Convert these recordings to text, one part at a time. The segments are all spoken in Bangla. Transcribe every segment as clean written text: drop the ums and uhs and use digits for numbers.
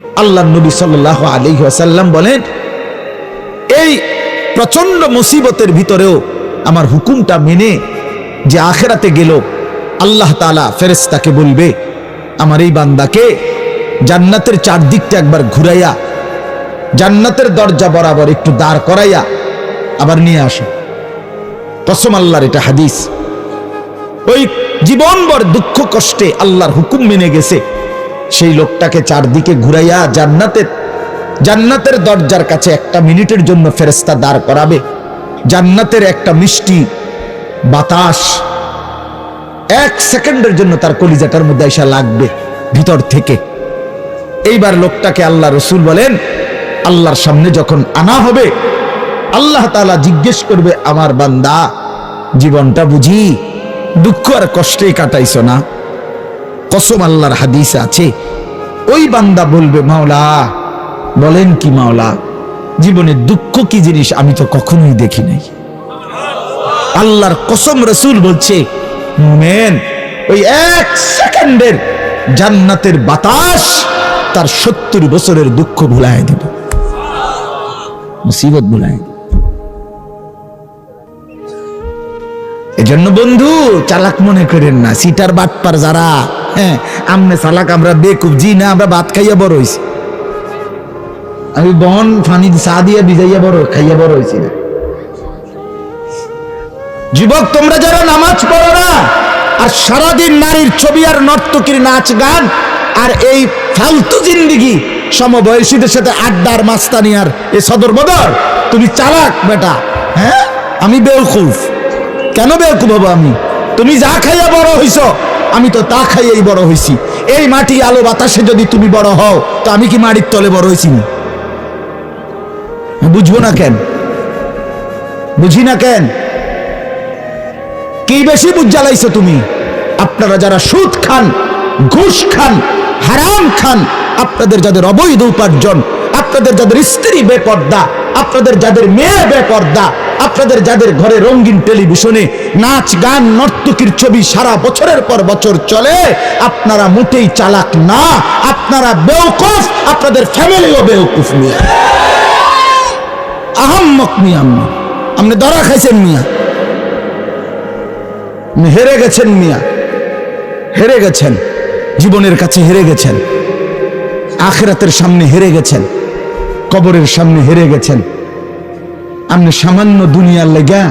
আল্লাহর নবী সাল্লাল্লাহু আলাইহি ওয়াসাল্লাম বলেন, এই প্রচন্ড মুসিবতের ভিতরেও আমার হুকুমটা মেনে যে আখিরাতে গেল, আল্লাহ তাআলা ফেরেশতাকে বলবে, আমার এই বান্দাকে জান্নাতের চারদিকটা একবার ঘুরাইয়া জান্নাতের দরজা বরাবর একটু দাঁড় করাইয়া আবার নিয়ে আসো। কসম আল্লাহর, এটা হাদিস। ওই জীবনভর দুঃখ কষ্টে আল্লাহর হুকুম মেনে গেছে, সেই লোকটাকে চারদিকে ঘুরাইয়া জান্নাতের দরজার কাছে একটা মিনিটের জন্য ফেরেশতা দাঁড় করাবে। জান্নাতের একটা মিষ্টি বাতাস এক সেকেন্ডের জন্য তার কলিজাটার মধ্যে এসে লাগবে ভিতর থেকে। এইবার লোকটাকে আল্লাহ রসুল বলেন, আল্লাহর সামনে যখন আনা হবে, আল্লাহ তাআলা জিজ্ঞেস করবে, আমার বান্দা, জীবনটা বুঝি দুঃখ আর কষ্টেই কাটাইছো না? কসম আল্লাহর হাদিসে আছে, ওই বান্দা বলবে, মাওলা বলেন কি মাওলা, জীবনে দুঃখ কি জিনিস আমি তো কখনোই দেখি নাই। আল্লাহর কসম, রাসূল বলছে, মুমিন ওই এক সেকেন্ডের জান্নাতের বাতাস তার 70 বছরের দুঃখ ভুলায় দেবে, মুসিবত ভুলায়। এজন্য বন্ধু চালাক মনে করেন না, সিটার বাটপার যারা, হ্যাঁ আমনে চালাক, আমরা বেকুব, জি না, আমরা ভাত খাইয়া বড় হইছি। আমি বন ফানি চা দিয়ে ভিজাইয়া খাইয়া বড় হইছি না। যুবক, তোমরা যারা নামাজ পড়ো না আর সারাদিন নারীর ছবি আর নর্তকীর নাচ গান আর এই ফালতু জিন্দেগি, সমবয়সীদের সাথে আড্ডার মাস্তানি আর এই সদর বদর, তুমি চালাক বেটা। হ্যাঁ, আমি বেওকুফ। কেন বেওকুফ হবো আমি? তুমি যা খাইয়া বড় হইছ, আমি তো তা খাইয়াই বড় হইছি। এই মাটি আলো বাতাসে যদি তুমি বড় হও, তো আমি কি মাটির তলে বড় হইছি না? বুঝবো না কেন? বুঝি না কেন? কি বেশি বুঝ জ্বালাইছো তুমি? আপনারা যারা সুদ খান, ঘুষ খান, হারাম খান, আপনাদের যাদের অবৈধ উপার্জন, আপনাদের যাদের স্ত্রী বেপর্দা, আপনাদের যাদের মেয়ে বেপর্দা, আপনাদের যাদের ঘরে রঙিন টেলিভিশনে নাচ গান নর্তকীর ছবি সারা বছরের পর বছর চলে, আপনারা মোটেই চালাক না, আপনারা বেওকুফ। আপনাদের ফ্যামিলিও বেওকুফ মিয়া, আহাম্মক মিয়া। আপনি ধরা খাইছেন মিয়া, হেরে গেছেন মিয়া, হেরে গেছেন, জীবনের কাছে হেরে গেছেন, আখিরাতের সামনে হেরে গেছেন, কবরের সামনে হেরে গেছেন। আপনি সামান্য দুনিয়ার লেগা,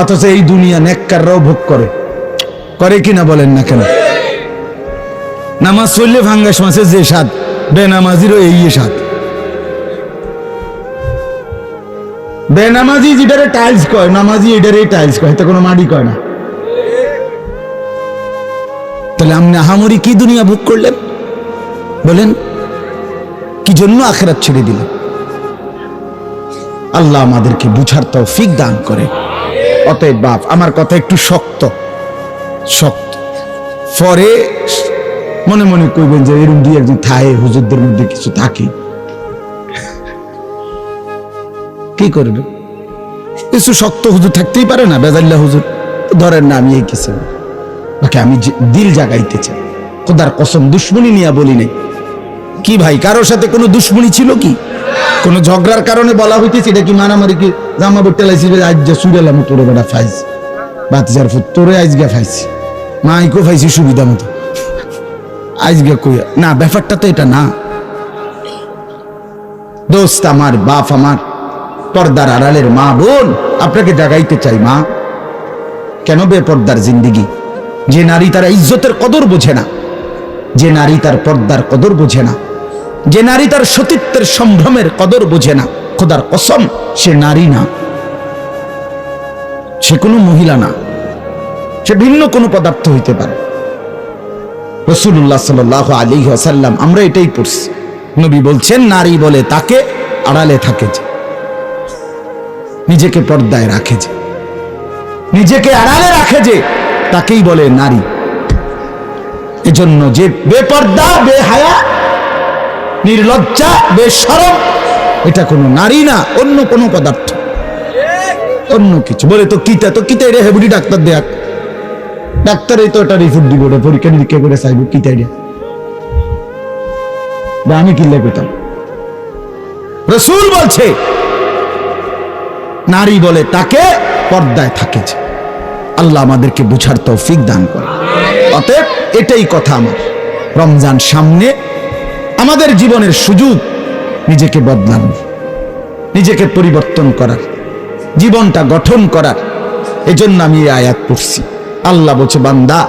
অথচ এই দুনিয়া নেককাররাও ভোগ করে কিনা বলেন না কেন? নামাজ পড়লে ভাঙ্গাস মাছের যে স্বাদ, বেনামাজিরও এই স্বাদ। বেনামাজি যেটারে টাইলস কয়, নামাজি এটারে টাইলস কয়, তো কোনো মাটি কয় না। তাহলে আপনি আহামরি কি দুনিয়া ভোগ করলেন বলেন? কি জন্য আখিরাত ছেড়ে দিলেন? আল্লাহ আমাদেরকে বুঝার তৌফিক দান করে। অতএব বাপ, আমার কথা একটু শক্ত, পরে মনে মনে কইবেন যে এরকম দুই একজন থাকে, হুজুরদের মধ্যে কিছু থাকে, কি করবে? কিছু শক্ত হুজুর থাকতেই পারে না, বেজাল্লা হুজুর ধরেন না। আমি এই কিছু বাকি আমি দিল জাগাইতে চাই, খোদার কসম, দুশ্মনী নিয়ে বলি নাই। কি ভাই, কারোর সাথে কোনো দুশ্মনী ছিল কি? কোন ঝগড়ার কারণে বলা হইতেছে? এটা কি মারামারি? কি জামা বটে লাইছি আজ যা সুরেলাম তোরে বেটা ফাইজ বাতিজার ফুট তোরে আজগা ফাইছি, মাইকো ফাইছি সুবিধা মতো আজগা কইয়া না। ব্যাপারটা তো এটা না দোস্ত আমার, বাপ আমার, পর্দার আড়ালের মা বোন, আপনাকে জাগাইতে চাই। মা, কেন বেপর্দার জিন্দেগি? যে নারী তার ইজ্জতের কদর বোঝে না, যে নারী তার পর্দার কদর বোঝে না, যে নারী তার সতীত্বের সম্ভ্রমের কদর বোঝে না, খোদার কসম সে নারী না, সে কোনো মহিলা না, সে ভিন্ন কোনো পদার্থ হইতে পারে। রাসূলুল্লাহ সাল্লাল্লাহু আলাইহি ওয়াসাল্লাম, আমরা এটাই পড়ছি, নবী বলছেন, নারী বলে তাকে আড়ালে থাকে যে, নিজেকে পর্দায় রাখে যে, নিজেকে আড়ালে রাখে যে, তাকেই বলে নারী। এজন্য যে বেপর্দা, বেহায়া, নির্লজ্জা, বেশরম, এটা কোনো নারী না, অন্য কোনো পদার্থ, অন্য কিছু। বলে তো কিতা এটা হেবুডি ডাক্তার দেখ, ডাক্তারই তো এটা রিপোর্ট দিব, পরীক্ষা নিরীক্ষা করে চাইব কিতা এটা। আমি কিল্লে পেতাম। রাসূল বলছে নারী বলে তাকে পর্দায় থাকে যে। আল্লাহ আমাদেরকে বুঝার তৌফিক দান করে। অতএব এটাই কথা আমার, রমজান সামনে, আমাদের জীবনের সুযোগ নিজেকে বদলানোর, নিজেকে পরিবর্তন করার, জীবনটা গঠন করার। এজন্য আমি এই আয়াত পড়ছি। আল্লাহ বলছে বান্দা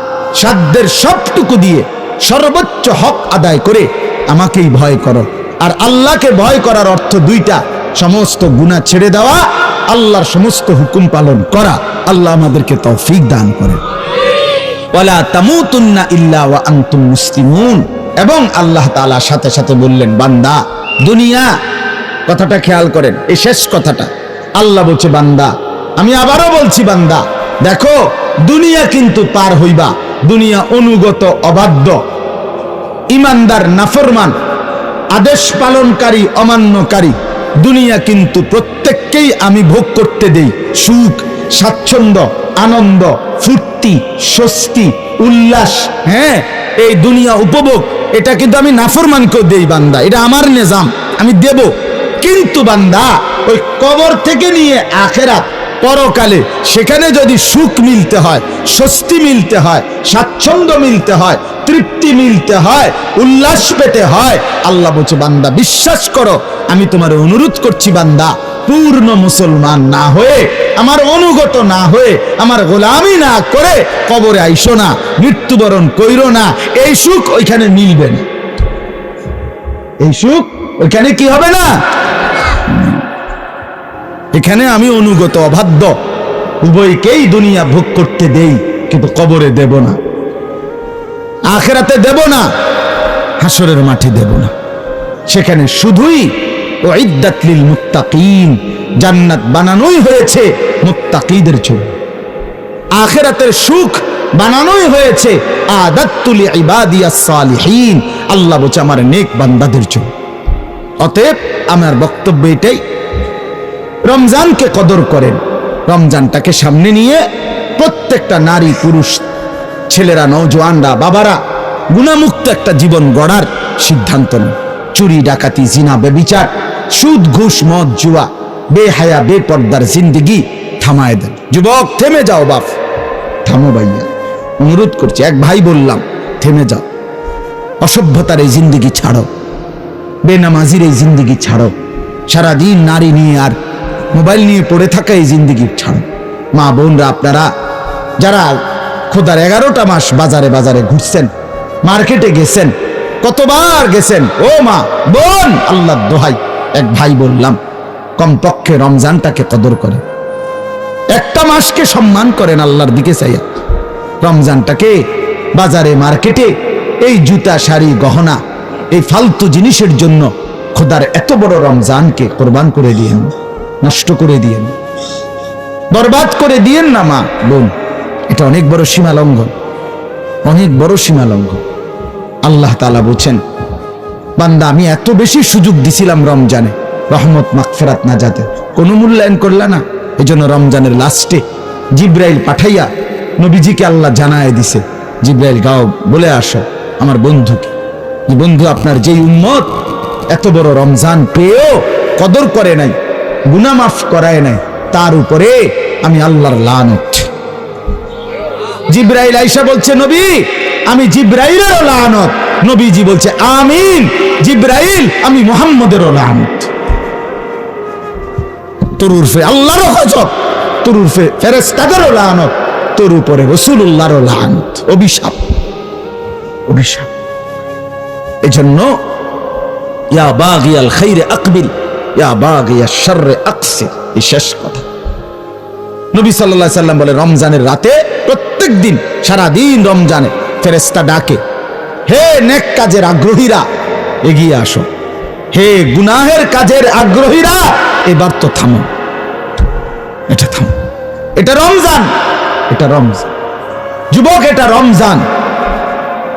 সাধ্যের সবটুকু দিয়ে সর্বোচ্চ হক আদায় করে আমাকেই ভয় করো। আর আল্লাহকে ভয় করার অর্থ দুইটা, সমস্ত গুনাহ ছেড়ে দেওয়া, আল্লাহর সমস্ত হুকুম পালন করা। আল্লাহ আমাদেরকে তৌফিক দান করে। ওয়ালা তামুতুন্না ইল্লা ওয়া আনতুম মুসলিমুন। এবং আল্লাহ তাআলা সাথে সাথে বললেন বান্দা দুনিয়া, কথাটা খেয়াল করেন, এই শেষ কথাটা আল্লাহ বলছে বান্দা, আমি আবারও বলছি বান্দা দেখো দুনিয়া কিন্তু পার হইবা, দুনিয়া অনুগত অবাধ্য, ইমানদার নাফরমান, আদেশ পালনকারী অমান্যকারী, দুনিয়া কিন্তু প্রত্যেককেই আমি ভোগ করতে দেই সুখ, স্বাচ্ছন্দ্য, আনন্দ, ফুর্তি, স্বস্তি, উল্লাস। হ্যাঁ, এই দুনিয়া উপভোগ, এটা কিন্তু আমি নাফরমানকেও দেই বান্দা, এটা আমার নিজাম, আমি দেব। কিন্তু বান্দা ওই কবর থেকে নিয়ে আখেরাত, পরকালে সেখানে যদি সুখ মিলতে হয়, স্বস্তি মিলতে হয়, স্বাচ্ছন্দ্য মিলতে হয়, তৃপ্তি মিলতে হয়, উল্লাস পেতে হয়, আল্লাহ বলছে বান্দা বিশ্বাস করো, আমি তোমার অনুরোধ করছি বান্দা, পূর্ণ মুসলমান না হয়ে, আমার অনুগত না হয়ে, আমার গোলামি না করে কবরে আইসো না, মৃত্যুবরণ কইরো না। এই সুখ ওইখানে মিলবে না, এই সুখ ওইখানে কি হবে না। এখানে আমি অনুগত অবাধ্য উভয়কেই দুনিয়া ভোগ করতে দেই, কিন্তু কবরে দেব না, আখিরাতে দেব না, হাসরের মাঠে দেব না। সেখানে শুধুই উইদ্দাত লিল মুত্তাকিন, জান্নাত বানানোই হয়েছে মুত্তাকিদের জন্য, আখিরাতের সুখ বানানোই হয়েছে আদাত্তু লিইবাদিয়াস সালিহিন, আল্লাহ বলছে আমার নেক বান্দাদের জন্য। অতএব আমার বক্তব্য এটাই, রমজানকে কদর করেন, রমজানটাকে সামনে নিয়ে প্রত্যেকটা নারী পুরুষ, ছেলেরা, নওজোয়ানরা, বাবারা গুনাহমুক্ত একটা জীবন গড়ার সিদ্ধান্ত নেন। চুরি, ডাকাতি, জিনা, ব্যভিচার, সুদ, ঘুষ, মদ, জুয়া, বেহায়া, বেপর্দার জিন্দেগি থামায় দেন। যুবক থেমে যাও, বাপ থামো, ভাইয়া অনুরোধ করছি, এক ভাই বললাম থেমে যাও, অসভ্যতার এই জিন্দেগি ছাড়ো, বেনামাজির এই জিন্দেগি ছাড়ো, সারাদিন নারী নিয়ে আর মোবাইল নিয়ে পড়ে থাকা এই জিন্দেগি ছাড়ো। মা বোনরা, আপনারা যারা খোদার 11টা মাস বাজারে বাজারে ঘুরছেন, মার্কেটে গেছেন, কতবার গেছেন, ও মা বোন, আল্লাহর দোহাই, এক ভাই বললাম কমপক্ষে রমজানটাকে কদর করেন, একটা মাসকে সম্মান করেন আল্লাহর দিকে চাইয়া। রমজানটাকে বাজারে মার্কেটে এই জুতা, শাড়ি, গহনা, এই ফালতু জিনিসের জন্য খোদার এত বড় রমজানকে কোরবান করে দিয়েন, নষ্ট করে দিয়েন, বরবাদ করে দিয়েন না মা বোন। এটা অনেক বড় সীমা লঙ্ঘন, অনেক বড় সীমা লঙ্ঘন। আল্লাহ তাআলা বলছেন বান্দা আমি এত বেশি সুযোগ দিছিলাম রমজানে, রহমত, মাগফিরাত, নাজাতে, কোনো মূল্যায়ন করলা না। এজন্য রমজানের লাস্টে জিব্রাইল পাঠাইয়া নবীজিকে আল্লাহ জানায় দিছে, জিব্রাইল গাও বলে আসো আমার বন্ধুকে, বন্ধু আপনার যেই উম্মত এত বড় রমজান পেয়েও কদর করে নাই, গুনাহ মাফ করায় নাই, তার উপরে আমি আল্লাহর লানত। জিব্রাইল আয়েশা বলছে নবী আমি জিব্রাইলেরও লানত, নবীজি বলছে আমিন, জিব্রাইল আমি মুহাম্মদেরও লানত। তোর উরফে আল্লাহরও গজব, তোর উরফে ফেরেশতাদেরও লানত, তোর উপরে রাসূলুল্লাহরও লানত, অভিশাপ, অভিশাপ। এজন্য ইয়া বাগিয়াল খাইরে আকবিল, ইয়া বাগিয়াশ শাররে আকসির, এই শেষ কথা। নবী সাল্লাল্লাহু আলাইহি সাল্লাম বলে রমজানের রাতে প্রত্যেক দিন, সারা দিন রমজানে ফেরেশতা ডাকে, হে নেক কাজের আগ্রহীরা এগিয়ে আসো, হে গুনাহের কাজের আগ্রহীরা এবার তো থামো, এটা থামো, এটা রমজান, এটা রমজান। যুবক এটা রমজান,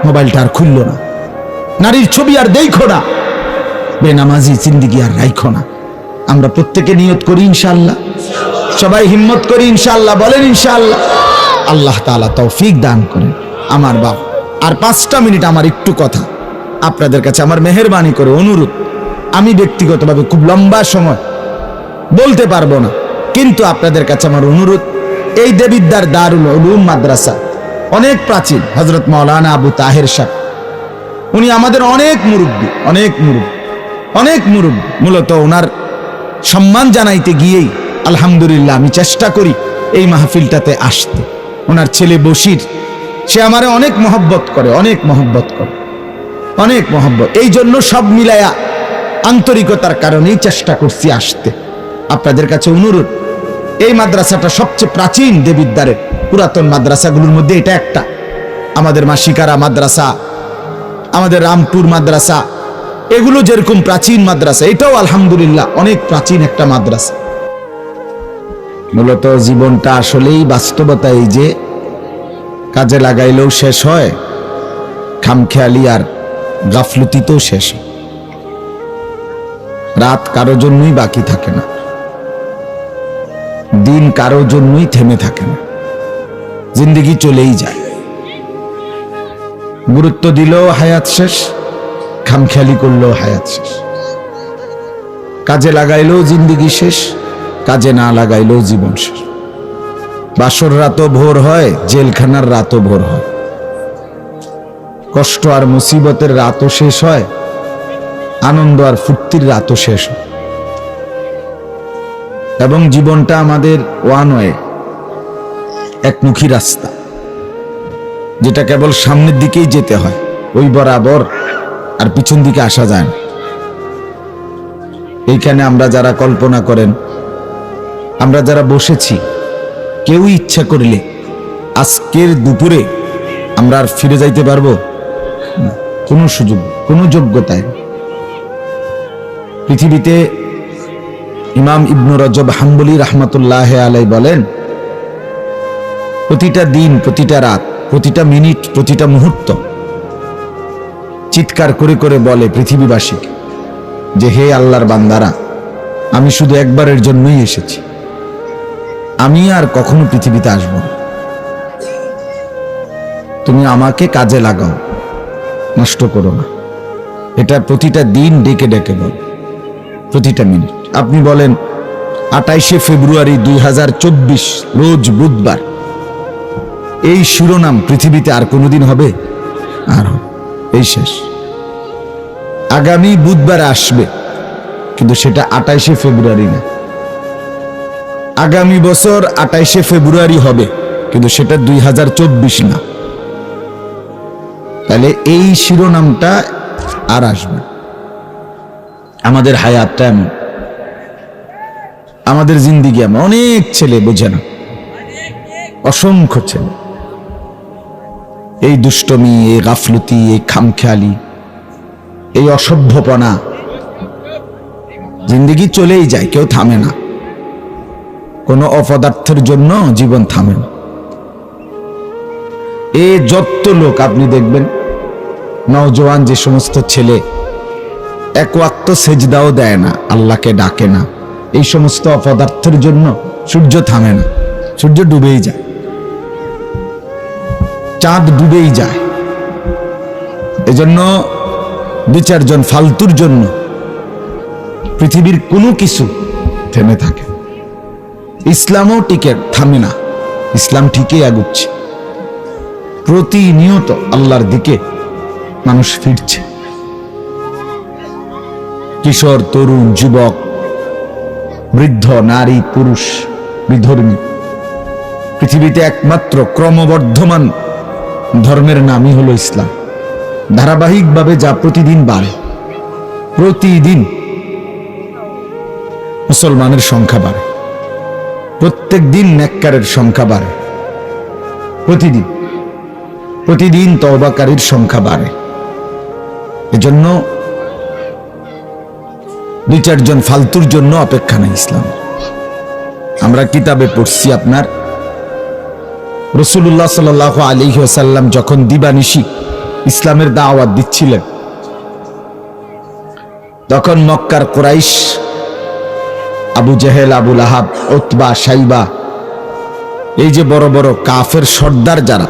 মোবাইলটা আর খুললো না, নারীর ছবি আর দেখো না, বেনামাজি জিন্দেগি আর রাখো না। আমরা প্রত্যেকে নিয়ত করি ইনশাআল্লাহ, সবাই হিম্মত করি ইনশাআল্লাহ, বলেন ইনশাআল্লাহ। আল্লাহ তাআলা তৌফিক দান করেন। আমার বাপ আর 5টা মিনিট আমার একটু কথা, আপনাদের কাছে আমার মেহেরবানি করে অনুরোধ, আমি ব্যক্তিগতভাবে খুব লম্বা সময় বলতে পারবো না, কিন্তু আপনাদের কাছে আমার অনুরোধ, এই দেবিদ্দার দারুল উলুম মাদ্রাসা অনেক প্রাচীন। হযরত মাওলানা আবু তাহের সাহেব, উনি আমাদের অনেক মুরব্বী, অনেক মুরব্বী। মূলত ওনার সম্মান জানাইতে গিয়েই আলহামদুলিল্লাহ আমি চেষ্টা করি এই মাহফিলটাতে আসতে। ওনার ছেলে বশির, সে আমারে অনেক মহব্বত করে, অনেক মহব্বত। এই জন্য সব মিলায়া আন্তরিকতার কারণেই চেষ্টা করছি আসতে। আপনাদের কাছে অনুরোধ, এই মাদ্রাসাটা সবচেয়ে প্রাচীন দেবিদ্বারের পুরাতন মাদ্রাসাগুলোর মধ্যে এটা একটা। আমাদের মাসিকারা মাদ্রাসা, আমাদের রামপুর মাদ্রাসা, এগুলো যেরকম প্রাচীন মাদ্রাসা, এটাও আলহামদুলিল্লাহ অনেক প্রাচীন একটা মাদ্রাসা। মূলত জীবনটা আসলেই বাস্তবতা, এই যে কাজে লাগাইলেও শেষ হয়, খামখেয়ালি আর গাফলতিতেও শেষ হয়। রাত কারো জন্যই বাকি থাকে না, দিন কারো জন্যই থেমে থাকে না, জিন্দেগি চলেই যায়। গুরুত্ব দিলেও হায়াত শেষ, খামখেয়ালি করলেও হায়াত শেষ। কাজে লাগাইলেও জিন্দেগি শেষ, কাজে না লাগাইলেও জীবন শেষ। বাসর রাতও ভোর হয়, জেলখানার রাতও ভোর হয়। কষ্ট আর মুসিবতের রাতও শেষ হয়, আনন্দ আর ফুর্তির রাতও শেষ হয়। এবং জীবনটা আমাদের ওয়ান ওয়ে, একমুখী রাস্তা, যেটা কেবল সামনের দিকেই যেতে হয়, ওই বরাবর, আর পিছন দিকে আসা যায় না। এইখানে আমরা যারা কল্পনা করেন, আমরা যারা বসেছি, কেউ ইচ্ছা করলে আজকের দুপুরে আমরা আর ফিরে যাইতে পারবো? কোনো সুযোগ, কোনো যোগ্যতায়। পৃথিবীতে ইমাম ইবনু রজব হাম্বলি রাহমাতুল্লাহ আলাই বলেন, প্রতিটা দিন, প্রতিটা রাত, প্রতিটা মিনিট, প্রতিটা মুহূর্ত চিৎকার করে করে বলে পৃথিবীবাসীকে যে, হে আল্লাহর বান্দারা, আমি শুধু একবারের জন্যই এসেছি, আমি আর কখনো পৃথিবীতে আসব না। তুমি আমাকে কাজে লাগাও, নষ্ট করো না। এটা প্রতিটা দিন ডেকে ডেকে বল, প্রতিটা মিনিট। আপনি বলেন 28শে ফেব্রুয়ারি 2024 রোজ বুধবার, এই শিরোনাম পৃথিবীতে আর কোনোদিন হবে? আর এই শেষ। আগামী বুধবার আসবে, কিন্তু সেটা 28শে ফেব্রুয়ারি না। আগামী বছর 28শে ফেব্রুয়ারি হবে, কিন্তু সেটা 2024 না। তাহলে এই শিরোনামটা আর আসবে। আমাদের হায়াতটা এমন, আমাদের জিন্দিগি এমন। অনেক ছেলে বোঝে না, অসংখ্য ছেলে এই দুষ্টমি, এই গাফলতি, এই খামখেয়ালি, এই অসভ্যপনা, জিন্দিগি চলেই যায়, কেউ থামে না। কোনো অপদার্থের জন্য জীবন থামে না। এ যত লোক আপনি দেখবেন, নওজোয়ান যে সমস্ত ছেলে এক ওয়াক্ত সেজদাও দেয় না, আল্লাহকে ডাকে না, এই সমস্ত অপদার্থের জন্য সূর্য থামে না, সূর্য ডুবেই যায়, চাঁদ ডুবেই যায়। এজন্য 2-4 ফালতুর জন্য পৃথিবীর কোনো কিছু থেমে থাকে। ইসলামও টিকে থামে না, ইসলাম ঠিকই আগুচ্ছে। প্রতিনিয়ত আল্লাহর দিকে মানুষ ফিরছে। কিশোর, তরুণ, যুবক, বৃদ্ধ, নারী, পুরুষ, বিধর্মী, পৃথিবীতে একমাত্র ক্রমবর্ধমান ধর্মের নামই হলো ইসলাম। ধারাবাহিকভাবে যা প্রতিদিন বাড়ে, প্রতিদিন মুসলমানের সংখ্যা বাড়ে, প্রত্যেক দিন নেককারের সংখ্যা বাড়ে, প্রতিদিন তওবাকারীর সংখ্যা বাড়ে। এজন্য 2-4 ফালতুর জন্য অপেক্ষা নাই ইসলাম। আমরা কিতাবে পড়ছি, আপনার রাসূলুল্লাহ সাল্লাল্লাহু আলাইহি ওয়াসাল্লাম যখন দিবানিশি ইসলামের দাওয়াত দিচ্ছিলেন, তখন মক্কার কুরাইশ, আবু জেহেল, আবু লাহাব, উতবা, শাইবা, এই যে বড় বড় কাফের সর্দার যারা,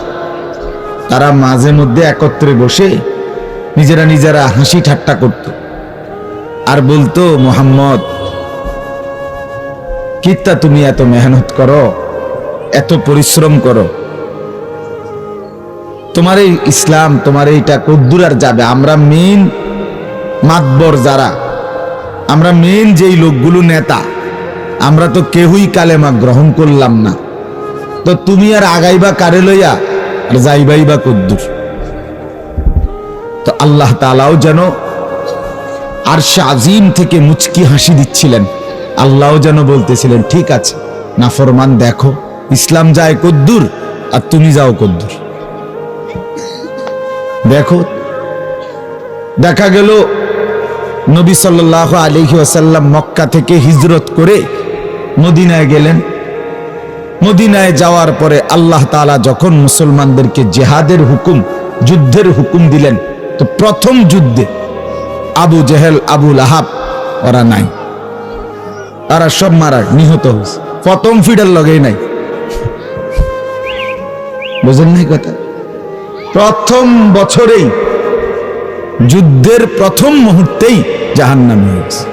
তারা মাঝে মধ্যে একত্রে বসে নিজেরা নিজেরা হাসি ঠাট্টা করত আর বলতো, মোহাম্মদ কিত্তা তুমি এত মেহনত করো, এত পরিশ্রম করো, তোমার এই ইসলাম, তোমার এইটা কদ্দুর আর যাবে? আমরা মেন মাতবর যারা, আমরা মেন যেই লোকগুলো নেতা, আমরা তো কেউই কালেমা গ্রহণ করলাম না, তো তুমি আর আগাইবা কারে লইয়া আর যাইবাই বা কদ্দুর? তো আল্লাহ তাআলাও যেন আরশে আজিম থেকে মুচকি হাসি দিচ্ছিলেন, আল্লাহও যেন বলতেছিলেন, ঠিক আছে নাফরমান, দেখো ইসলাম যায় কদ্দুর আর তুমি যাও কদ্দুর। দেখো, দেখা গেল নবী সাল্লাল্লাহু আলাইহি ওয়াসাল্লাম মক্কা থেকে হিজরত করে মদিনায় গেলেন। মদিনায় যাওয়ার পরে আল্লাহ তাআলা যখন মুসলমানদেরকে জিহাদের হুকুম, যুদ্ধের হুকুম দিলেন, তো প্রথম যুদ্ধে আবু জেহেল, আবু লাহাব ওরা নাই, তারা সব মারা নিহত হয়েছে, প্রথম ফিডার লগেই নাই। বুঝেন নাই কথা? প্রথম বছরেই, যুদ্ধের প্রথম মুহূর্তেই জাহান্নামী হয়েছে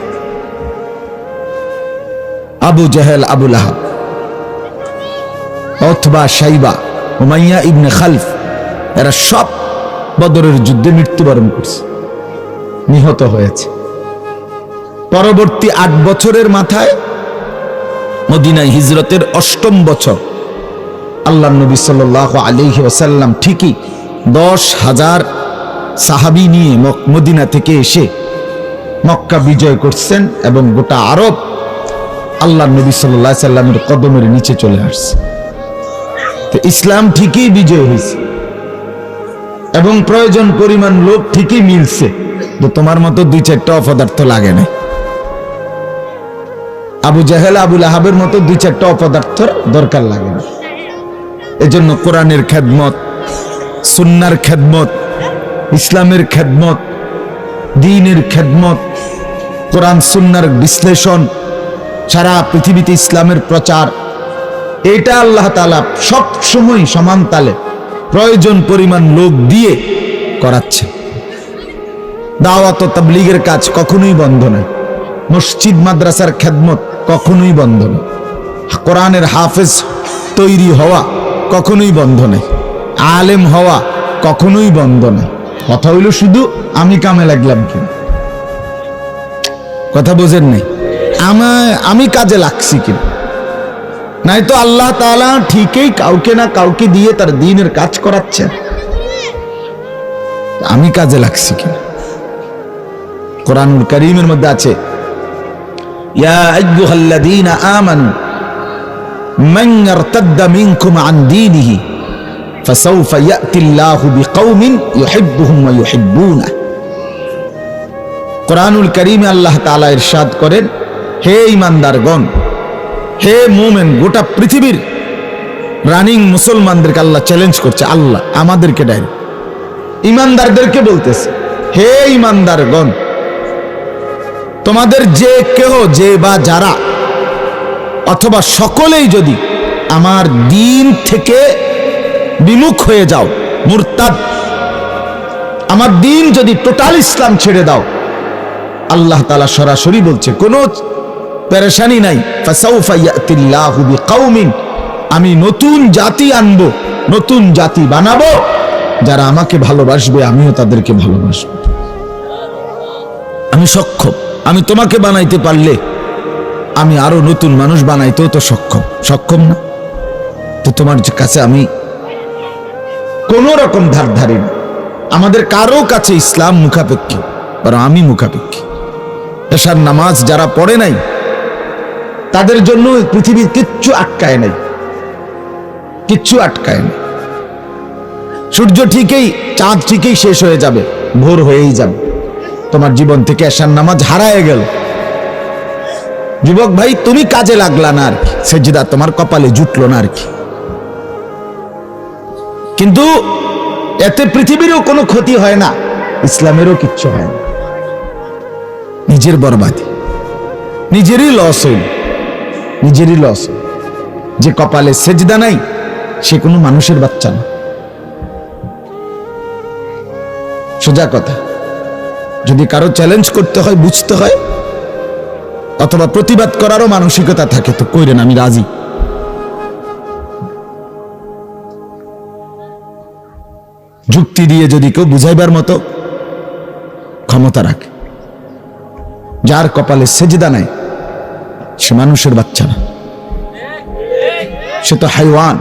আবু জেহেল, আবু লাহাব, উতবা, শাইবা, উমাইয়া ইবনে খালফ, এরা সব বদরের যুদ্ধে মৃত্যুবরণ করছে, নিহত হয়েছে। পরবর্তী 8 বছরের মাথায় মদিনায় হিজরতের 8ম বছর আল্লাহ নবী সাল্লাল্লাহু আলাইহি ওয়াসাল্লাম ঠিকই 10,000 সাহাবী নিয়ে মদিনা থেকে এসে মক্কা বিজয় করছেন এবং গোটা আরব আল্লাহ নবী সাল্লাল্লাহু আলাইহি সাল্লামের কদমের নিচে চলে আসছে। তো ইসলাম ঠিকই বিজয় হয়েছে এবং প্রয়োজন পরিমাণ লোক ঠিকই মিলছে, তো তোমার মতো 2-4টা অপদার্থ লাগে না। আবু জেহেল, আবু লাহাবের মতো 2-4টা অপদার্থ দরকার লাগে না। এজন্য কোরআনের খেদমত, সুন্নার খেদমত, ইসলামের খেদমত, দ্বীনের খেদমত, কোরআন সুন্নার বিশ্লেষণ, সারা পৃথিবীতে ইসলামের প্রচার, এটা আল্লাহ তাআলা সব সময় সমান তালে প্রয়োজন পরিমাণ লোক দিয়ে করাচ্ছে। দাওয়াত ও তাবলীগের কাজ কখনোই বন্ধ নয়, মসজিদ মাদ্রাসার খেদমত কখনোই বন্ধ নয়, কোরআনের হাফেজ তৈরি হওয়া কখনোই বন্ধ নয়, আলেম হওয়া কখনোই বন্ধ নয়। কথা হইল শুধু আমি কামে লাগলাম কিনা, কথা বোঝেন নাই? আমি কাজে লাগছি কিনা, নাই তো আল্লাহ তাআলা ঠিকই কাউকে না কাউকে দিয়ে তার দ্বীনের কাজ করাচ্ছেন, আমি কাজে লাগছি কিনা। কোরআনুল কারীমের মধ্যে আছে, ইয়া আইয়ুহাল্লাযীনা আমানু মান ইয়ারতাদ্দা মিনকুম আন দীনিহি ফাসাউফা ইয়াতিল্লাহু বিকওমিন ইউহিব্বুহুম ওয়া ইউহিব্বুনাহু। কোরআনুল কারীমে আল্লাহ তাআলা ইরশাদ করেন, হে ঈমানদারগণ, হে মুমিন, গোটা পৃথিবীর রানিং মুসলমানদেরকে আল্লাহ চ্যালেঞ্জ করছে, আল্লাহ আমাদেরকে ডাইরেক্ট ঈমানদারদেরকে বলতেছে, হে ঈমানদারগণ, তোমাদের যে কেহ, যে বা যারা অথবা সকলেই যদি আমার দ্বীন থেকে বিমুখ হয়ে যাও, মুরতাদ, আমার দ্বীন যদি টোটাল ইসলাম ছেড়ে দাও, আল্লাহ তাআলা সরাসরি বলছে, কোনো পেরেশানি নাই, ফাসাউফা ইয়াতিল্লাহু বিকওমিন, আমি নতুন জাতি আনবো, নতুন জাতি বানাবো, যারা আমাকে ভালোবাসবে আমিও তাদেরকে ভালোবাসবো। আমি সক্ষম, আমি তোমাকে বানাইতে পারলে আমি আরো নতুন মানুষ বানাইতেও তো সক্ষম না? তো তোমার কাছে আমি কোন রকম ধার ধারি না, আমাদের কারো কাছে ইসলাম মুখাপেক্ষী, বরং আমি মুখাপেক্ষী। এশার নামাজ যারা পড়ে নাই তাদের জন্য পৃথিবীর কিচ্ছু আটকায় নাই, কিচ্ছু আটকায় না। সূর্য ঠিকই, চাঁদ ঠিকই শেষ হয়ে যাবে, ভোর হয়েই যাবে, তোমার জীবন থেকে এশার নামাজ হারায় গেল। যুবক ভাই, তুমি কাজে লাগলা না আর কি, সেজদা তোমার কপালে জুটলো না আর কি, কিন্তু এতে পৃথিবীরও কোনো ক্ষতি হয় না, ইসলামেরও কিচ্ছু হয় না। নিজের বরবাদি, নিজেরই লস হইল, নিজেরই লস। যে কপালে সেজদা নাই সে কোনো মানুষের বাচ্চা না, সোজা কথা। যদি কারো চ্যালেঞ্জ করতে হয়, বুঝতে হয়, অথবা প্রতিবাদ করারও মানসিকতা থাকে, তো কইরেন, আমি রাজি। যুক্তি দিয়ে যদি কেউ বুঝাইবার মতো ক্ষমতা রাখে, যার কপালে সেজদা নাই সে মানুষের বাচ্চা না, সে তো হাইওয়ান।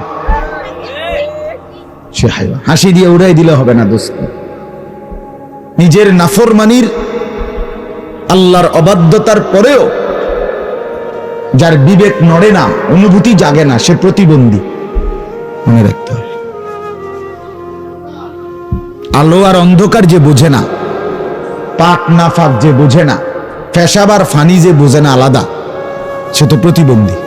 সে হাইওয়ান। হাসি দিয়ে উড়াই দিলে হবে না দোস্ত। নিজের নাফরমানির, আল্লাহর অবাধ্যতার পরেও যার বিবেক নড়ে না, অনুভূতি জাগে না, সে প্রতিবন্ধী। মনে রাখতে হবে। আলো আর অন্ধকার যে বোঝে না, পাক না ফাক যে বোঝে না, পেশাব আর ফানি যে বোঝে না আলাদা, সে তো প্রতিবন্ধী।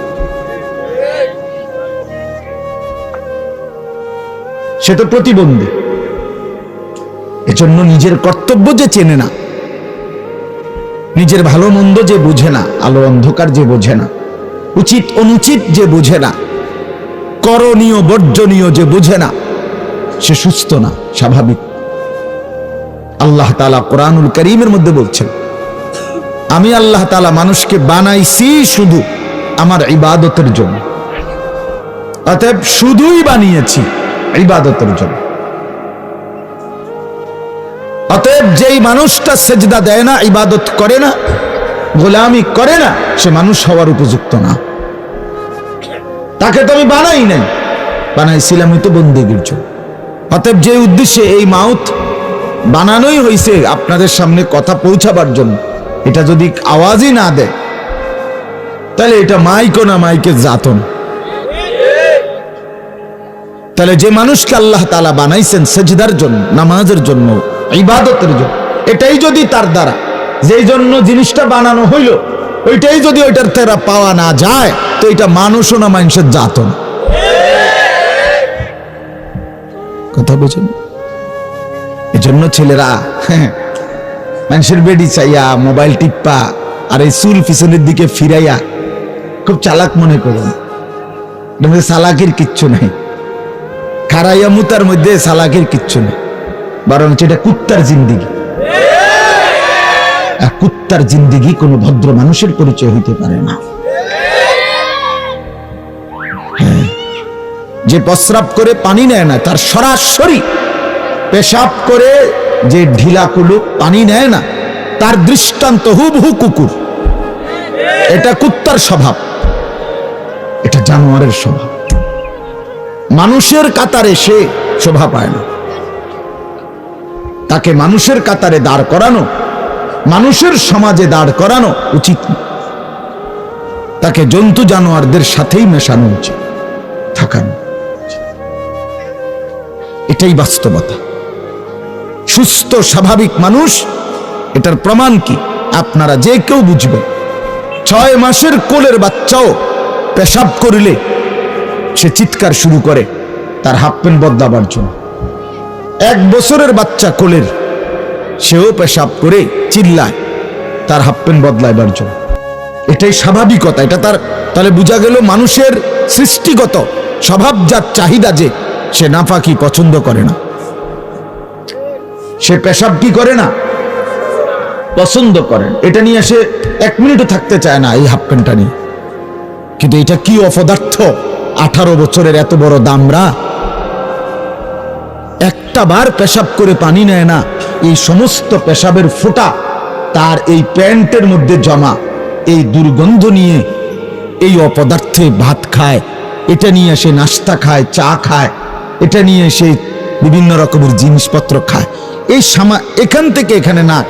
সে তো প্রতিবন্ধী। এজন্য নিজের কর্তব্য যে চেনে না, নিজের ভালো মন্দ যে বোঝে না, আলো অন্ধকার যে বোঝে না, উচিত অনুচিত যে বোঝে না, করণীয় বর্জনীয় যে বোঝে না, সে সুস্থ না, স্বাভাবিক। আল্লাহ তাআলা কোরআনুল কারীমের মধ্যে বলছেন, আমি আল্লাহ তাআলা মানুষকে বানাইছি শুধু আমার ইবাদতের জন্য। অতএব শুধুই বানিয়েছি ইবাদতের জন্য। অতএব যেই মানুষটা সেজদা দেয় না, ইবাদত করে না, গোলামি করে না, সে মানুষ হওয়ার উপযুক্ত না। তাকে তো আমি বানাই নাই, বানাইছিলাম তো বন্দেগীর জন্য। অতএব যে উদ্দেশ্যে এই মাউথ বানানোই হয়েছে আপনাদের সামনে কথা পৌঁছাবার জন্য, এটা যদি আওয়াজই না দেয় তাহলে এটা মাইকও না, মাইকের জাতন। তাহলে যে মানুষকে আল্লাহ তাআলা বানাইছেন সেজদার জন্য, নামাজের জন্য, ইবাদতের জন্য, এটাই যদি তার দ্বারা যেই জন্য জিনিসটা বানানো হইল ওইটাই যদি ওইটার তেরা পাওয়া না যায়, তো এটা মানুষও না, মানুষের জাতন। কথা বুঝেন? এজন্য ছেলেরা মানুষের বেডি চাইয়া মোবাইল টিপ্পা আর এই চুল পিছনের দিকে ফিরাইয়া খুব চালাক মনে করুন। চালাকের কিচ্ছু নাই, খারাইয়া মুতার মধ্যে চালাকের কিচ্ছু নেই, বরং এটা কুত্তার জিন্দিগি। আর কুত্তার জিন্দিগি কোনো ভদ্র মানুষের পরিচয় হইতে পারে না। যে প্রস্রাব করে পানি নেয় না, তার সরাসরি পেশাব করে যে ঢিলা কুলুক পানি নেয় না, তার দৃষ্টান্ত হুবহু কুকুর। এটা কুত্তার স্বভাব, এটা জানোয়ারের স্বভাব। মানুষের কাতারে সে শোভা পায় না। তাকে মানুষের কাতারে দাঁড় করানো, মানুষের সমাজে দাঁড় করানো উচিত না। তাকে জন্তু জানোয়ারদের সাথেই মেশানো উচিত, থাকানো। এটাই বাস্তবতা। সুস্থ স্বাভাবিক মানুষ, এটার প্রমাণ কি আপনারা যে কেউ বুঝবেন। 6 মাসের কোলের বাচ্চাও পেশাব করিলে সে চিৎকার শুরু করে তার হাফ প্যান্ট বদলাবার জন্য। 1 বছরের বাচ্চা কোলের, সেও পেশাব করে চিল্লায় তার হাফ প্যান্ট বদলাইবার জন্য। এটাই স্বাভাবিকতা। এটা তার, তাহলে বোঝা গেল মানুষের সৃষ্টিগত স্বভাবজাত চাহিদা যে সে নাপাকি পছন্দ করে না, সে পেশাব কি করে না, পছন্দ করে। এটা নিয়ে সে 1 মিনিটও থাকতে চায় না এই হাফ প্যান্টটা নিয়ে। কিন্তু এটা কি অপদার্থ! 18 বছরের এত বড় দামরা একটা বার পেশাব করে পানি নেয় না, এই সমস্ত পেশাবের ফোঁটা তার এই প্যান্টের মধ্যে জমা, এই দুর্গন্ধ নিয়ে এই অপদার্থে ভাত খায়, এটা নিয়ে সে নাস্তা খায়, চা খায়, এটা নিয়ে সে বিভিন্ন রকমের জিনিসপত্র খায়। এই এখান থেকে এখানে নাক,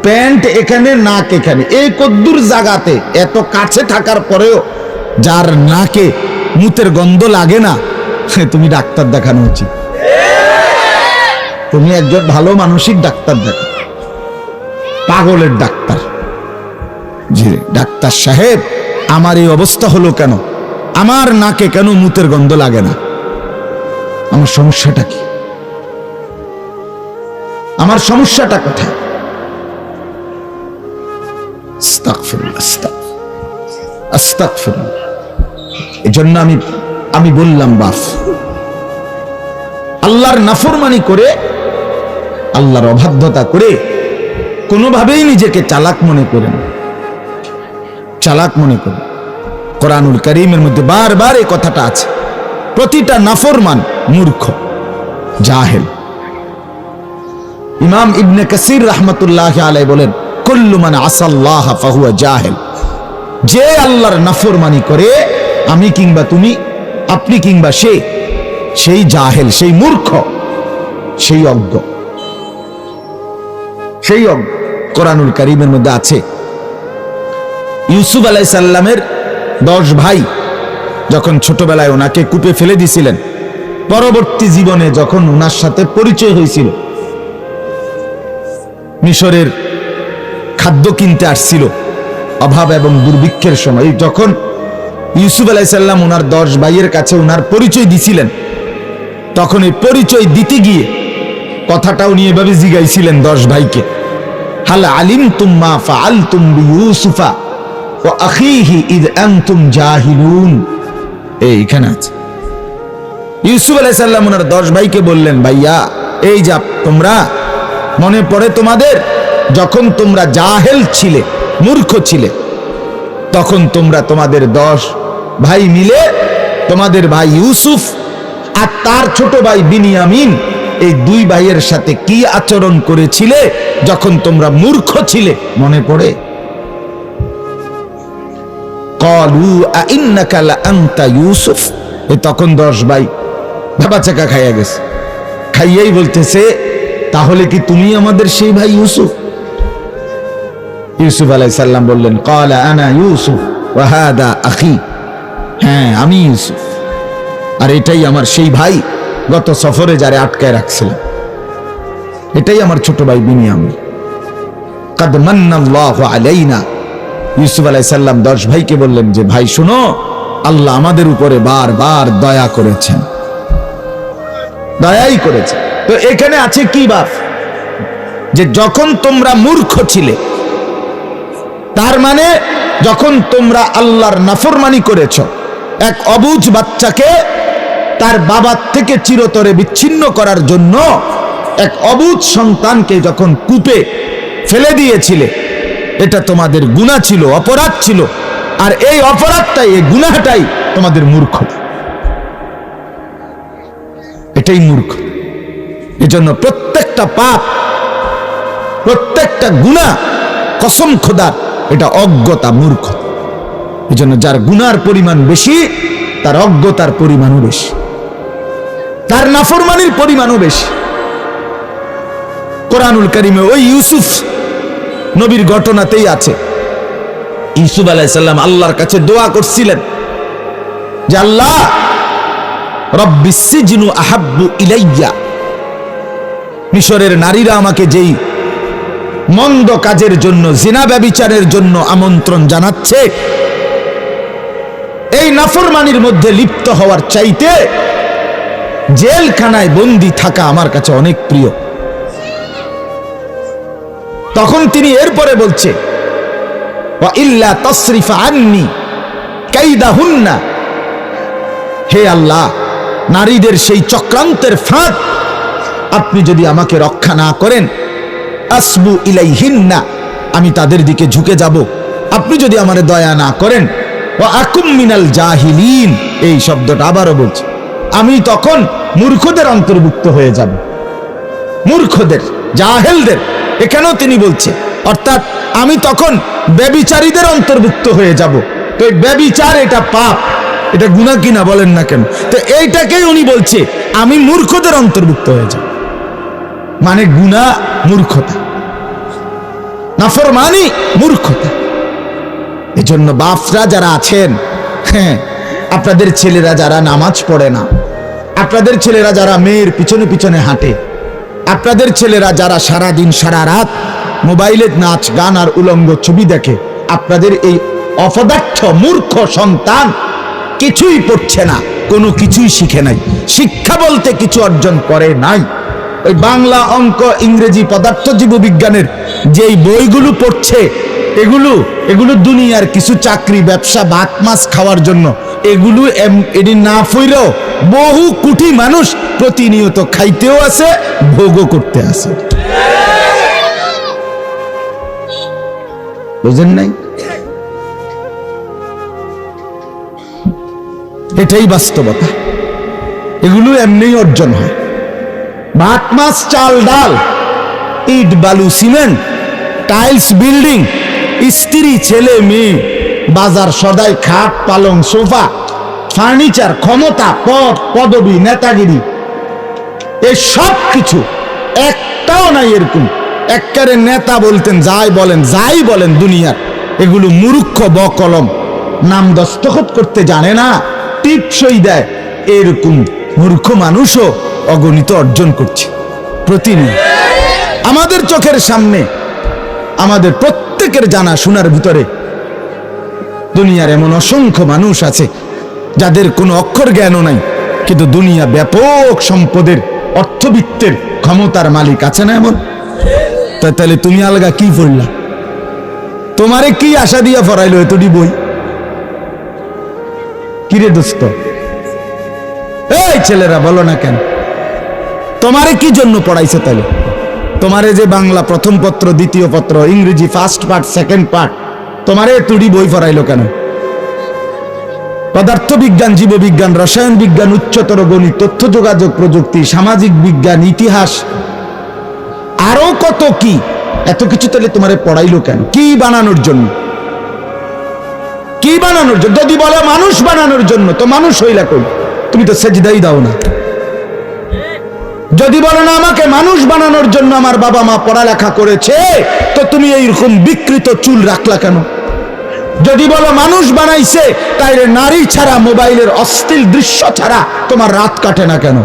প্যান্ট এখানে, নাক এখানে, এই কদ্দুর জায়গাতে এত কাছে থাকার পরেও যার নাকে মুতের গন্ধ লাগে না, তুমি ডাক্তার দেখানো উচিত। তুমি একজন ভালো মানসিক ডাক্তার দেখো, পাগলের ডাক্তার। জি ডাক্তার সাহেব, আমার এই অবস্থা হলো কেন? আমার নাকে কেন মুতের গন্ধ লাগে না? আমার সমস্যাটা কি? আমার সমস্যাটা কোথায়? এজন্য আমি বললাম, বাপ আল্লাহর নাফরমানি করে, আল্লাহর অবাধ্যতা করে কোনোভাবেই নিজেকে চালাক মনে করেন, চালাক মনে করেন। কোরআনুল কারীমের মধ্যে বারবার এই কথাটা আছে। প্রতিটা নাফরমান মূর্খ, জাহেল। ইমাম ইবনে কাসির রাহমাতুল্লাহি আলাইহি বলেন, কুল্লু মান আসাল্লাহ ফাহুয়া জাহেল। যে আল্লাহর নাফরমানি করে, আমি কিংবা তুমি, আপনি কিংবা সে, সেই জাহেল, সেই মূর্খ, সেই অজ্ঞ, সেই অজ্ঞ। কোরআনুল কারীমের মধ্যে আছে ইউসুফ আলাইহিস সালামের 10 ভাই যখন ছোটবেলায় ওনাকে কূপে ফেলে দিয়েছিলেন, পরবর্তী জীবনে যখন ওনার সাথে পরিচয় হয়েছিল, মিশরের খাদ্য কিনতে আসছিল অভাব এবং দুর্ভিক্ষের সময়, যখন ইউসুফ আলাইহিস সালাম ওনার 10 ভাইয়ের কাছে ওনার পরিচয় দিছিলেন, তখন এই পরিচয় দিতে গিয়ে কথাটাও নিয়ে এভাবে জিগাইছিলেন 10 ভাইকে, হাল আলিমতুম মা ফাআলতুম বিইউসুফা ওয়া আখিহি ইদ আনতুম জাহিলুন। এইখানে আছে ইউসুফ আলাইহিস সালাম ওনার 10 ভাইকে বললেন, ভাইয়া এই যা তোমরা, মনে পড়ে তোমাদের যখন তোমরা জাহেল ছিলে, মূর্খ ছিলে, তখন তোমরা তোমাদের 10 ভাই মিলে তোমাদের ভাই ইউসুফ আর তার ছোট ভাই বিনিয়ামিন, এই 2 ভাইয়ের সাথে কি আচরণ করেছিলে যখন তোমরা মূর্খ ছিলে, মনে পড়ে? ক্বালু আইন্নাকা লা আনতা ইউসুফ। তখন 10 ভাই ভাবাচাকা খাইয়া গেছে, খাইয়াই বলতেছে, তাহলে কি তুমি আমাদের সেই ভাই ইউসুফ? ইউসুফ আলাইহিস সালাম বললেন, ক্বালা আনা ইউসুফ ওয়া হাদা আখি। হ্যাঁ, আমি ইউসুফ, আর এটাই আমার সেই ভাই, গত সফরে যারে আটকায় রাখছিলাম, এটাই আমার ছোট ভাই বিনিয়ামিন। কাদ মান্নাল্লাহু আলাইনা। ইউসুফ আলাইহিস সালাম 10 ভাইকে বললেন যে, ভাই শুনো, আল্লাহ আমাদের উপরে বারবার দয়া করেছেন, দয়াই করেছে। তো এখানে আছে কি বাপ, যে যখন তোমরা মূর্খ ছিলে, তার মানে যখন তোমরা আল্লাহর নাফরমানি করেছ, এক অবুঝ বাচ্চাকে তার বাবার থেকে চিরতরে বিচ্ছিন্ন করার জন্য এক অবুঝ সন্তানকে যখন কূপে ফেলে দিয়েছিলে, এটা তোমাদের গুনাহ ছিল, অপরাধ ছিল। আর এই অপরাধটাই, এই গুনাহটাই তোমাদের মূর্খ, এটাই মূর্খ। এজন্য প্রত্যেকটা পাপ, প্রত্যেকটা গুনাহ, কসম খোদার, এটা অজ্ঞতা, মূর্খ। এজন্য যার গুনার পরিমাণ বেশি, তার অজ্ঞতার পরিমাণও বেশি, তার নাফরমানির পরিমাণও বেশি। কোরআনুল কারীমে ওই ইউসুফ নবীর ঘটনাতেই আছে, ইউসুফ আলাইহিস সালাম আল্লাহর কাছে দোয়া করছিলেন যে, আল্লাহ রব্বিস সিজনু আহাব্বু ইলাইয়া। মিশরের নারীরা আমাকে যেই মন্দ কাজের জন্য, জিনা ব্যভিচারের জন্য আমন্ত্রণ জানাচ্ছে, এই নাফরমানির মধ্যে লিপ্ত হওয়ার চাইতে জেলখানায় বন্দী থাকা আমার কাছে অনেক প্রিয়। তখন তিনি এরপরে বলছে, ওয়া ইল্লা তাসরিফা আন্নি কাইদাহুন্না। হে আল্লাহ, নারীদের সেই চক্রান্তের ফাঁদ আপনি যদি আমাকে রক্ষা না করেন, আসবু ইলাইহিন্না, আমি তাদের দিকে ঝুঁকে যাব। আপনি যদি আমারে দয়া না করেন, ওয়া আকুম মিনাল জাহিলিন, এই শব্দটা আবারও বলছি, আমি তখন মূর্খদের অন্তর্ভুক্ত হয়ে যাব, মূর্খদের, জাহেলদের। এখানেও তিনি বলছে, অর্থাৎ আমি তখন ব্যভিচারীদের অন্তর্ভুক্ত হয়ে যাব। তো এই ব্যভিচার এটা পাপ, এটা গুনাহ কিনা বলেন না কেন? তো এইটাকেই উনি বলছে, আমি মূর্খদের অন্তর্ভুক্ত হয়ে যাব। মানে গুনাহ মূর্খতা, নাফরমানি মূর্খতা। এজন্য বাপরা যারা আছেন, হ্যাঁ, আপনাদের ছেলেরা যারা নামাজ পড়ে না, আপনাদের ছেলেরা যারা মেয়ের পিছনে পিছনে হাঁটে, আপনাদের ছেলেরা যারা সারা দিন সারা রাত মোবাইলে নাচ গান আর উলঙ্গ ছবি দেখে, আপনাদের এই অপদার্থ মূর্খ সন্তান কিছুই পড়ছে না, কোনো কিছুই শিখে নাই, শিক্ষা বলতে কিছু অর্জন করে নাই। ওই বাংলা, অঙ্ক, ইংরেজি, পদার্থ জীববিজ্ঞানের যেই বইগুলো পড়ছে, এগুলো দুনিয়ার কিছু চাকরি, ব্যবসা, ভাত মাছ খাওয়ার জন্য। এগুলো এটি না ফইরেও বহু কোটি মানুষ প্রতিনিয়ত খাইতেও আছে, ভোগও করতে আছে। বুঝেন নাই? এটাই বাস্তবতা। এগুলো এমনি অর্জন হয়। ভাত মাছ চাল ডাল, ইট বালু সিমেন্ট, টাইলস বিল্ডিং, স্ত্রী ছেলে মেয়ে, বাজার সদাই, খাট পালং সোফা, ফার্নিচার, ক্ষমতা, পদ পদবি, নেতাগিরি, এই সব কিছু একটাও নাই এরকম। একবারে নেতা বলতেন যাই বলেন দুনিয়ার, এগুলো মূর্খ বকলম, নাম দস্তখত করতে জানে না, টিপসই দেয়, এরকম মূর্খ মানুষও অগণিত অর্জন করছে প্রতিদিন আমাদের চোখের সামনে। আমাদের প্রত্যেকের জানা শোনার ভিতরে দুনিয়ার এমন অসংখ্য মানুষ আছে যাদের কোনো অক্ষর জ্ঞানও নাই, কিন্তু দুনিয়া ব্যাপক সম্পদের, অর্থবিত্তের, ক্ষমতার মালিক আছে না এমন? তাহলে তুমি আলগা কি পড়লা? তোমারে কি আশা দিয়া ফরাইলো এতটি বই? কিরে দোস্ত, এই ছেলেরা বলো না কেন, তোমারে কি জন্য পড়াইছে? তাহলে তোমারে যে বাংলা প্রথম পত্র, দ্বিতীয় পত্র, ইংরেজি ফার্স্ট পার্ট, সেকেন্ড পার্ট, তোমারে এতটি বই পড়াইলো কেন? পদার্থ বিজ্ঞান, জীববিজ্ঞান, রসায়ন বিজ্ঞান, উচ্চতর গণিত, তথ্য যোগাযোগ প্রযুক্তি, সামাজিক বিজ্ঞান, ইতিহাস, আরো কত কি, এত কিছু তাহলে তোমারে পড়াইলো কেন? কি বানানোর জন্য? কি বানানোর জন্য? যদি বলে মানুষ বানানোর জন্য, তো মানুষ হইলা কই? তুমি তো সেজদাই দাও না। যদি বলো না আমাকে মানুষ বানানোর জন্য আমার বাবা মা পড়ালেখা করেছে, তো তুমি এইরকম বিকৃত চুল রাখলা কেন? যদি বলো মানুষ বানাইছে, তাইলে নারী ছাড়া, মোবাইলের অশ্লীল দৃশ্য ছাড়া তোমার রাত কাটে না কেন?